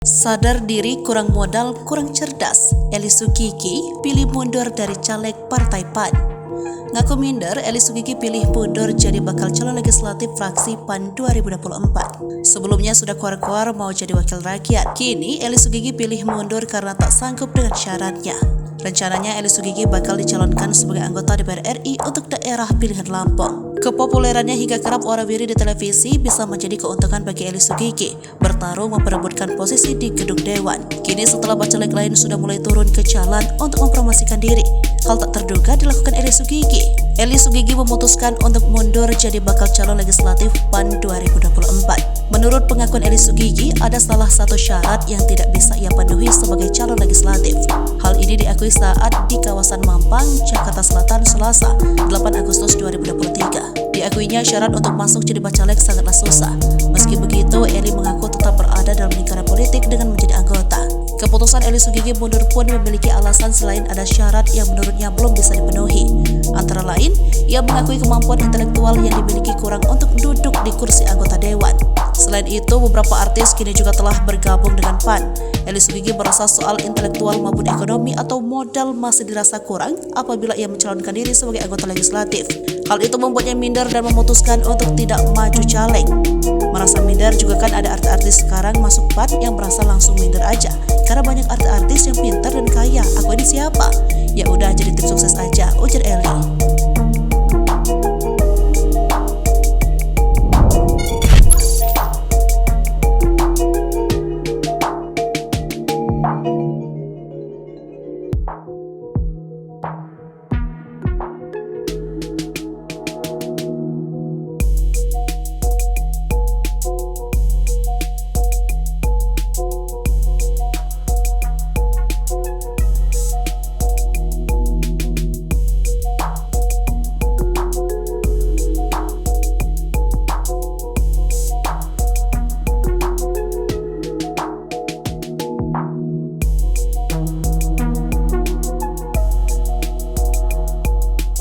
Sadar diri, kurang modal, kurang cerdas, Eli Sugigi pilih mundur dari caleg Partai PAN. Ngaku minder, Eli Sugigi pilih mundur jadi bakal calon legislatif fraksi PAN 2024. Sebelumnya sudah kuar-kuar mau jadi wakil rakyat. Kini Eli Sugigi pilih mundur karena tak sanggup dengan syaratnya. Rencananya Eli Sugigi bakal dicalonkan sebagai anggota DPR RI untuk daerah pilihan Lampung. Kepopulerannya hingga kerap warawiri di televisi bisa menjadi keuntungan bagi Eli Sugigi bertarung memperebutkan posisi di gedung Dewan. Kini setelah bacalek lain sudah mulai turun ke jalan untuk mempromosikan diri, hal tak terduga dilakukan Eli Sugigi. Eli Sugigi memutuskan untuk mundur jadi bakal calon legislatif PAN 2024. Menurut pengakuan Eli Sugigi, ada salah satu syarat yang tidak bisa ia penuhi sebagai calon legislatif. Hal ini diakui saat di kawasan Mampang, Jakarta Selatan, Selasa, 8 Agustus 2023. Diakuinya syarat untuk masuk jadi bacalek sangatlah susah. Meski begitu, Eli mengaku tetap berada dalam lingkaran politik dengan menjadi anggota. Keputusan Eli Sugigi mundur pun memiliki alasan selain ada syarat yang menurutnya belum bisa dipenuhi. Antara lain, ia mengakui kemampuan intelektual yang dimiliki kurang untuk duduk di kursi anggota Dewan. Selain itu, beberapa artis kini juga telah bergabung dengan PAN. Eli Sugigi merasa soal intelektual maupun ekonomi atau modal masih dirasa kurang apabila ia mencalonkan diri sebagai anggota legislatif. Hal itu membuatnya minder dan memutuskan untuk tidak maju caleg. Merasa minder juga kan ada artis-artis sekarang masuk PAN yang merasa langsung minder aja. Karena banyak artis yang pintar dan kaya, aku ini siapa? Ya udah jadi tim sukses aja, ujar Eli.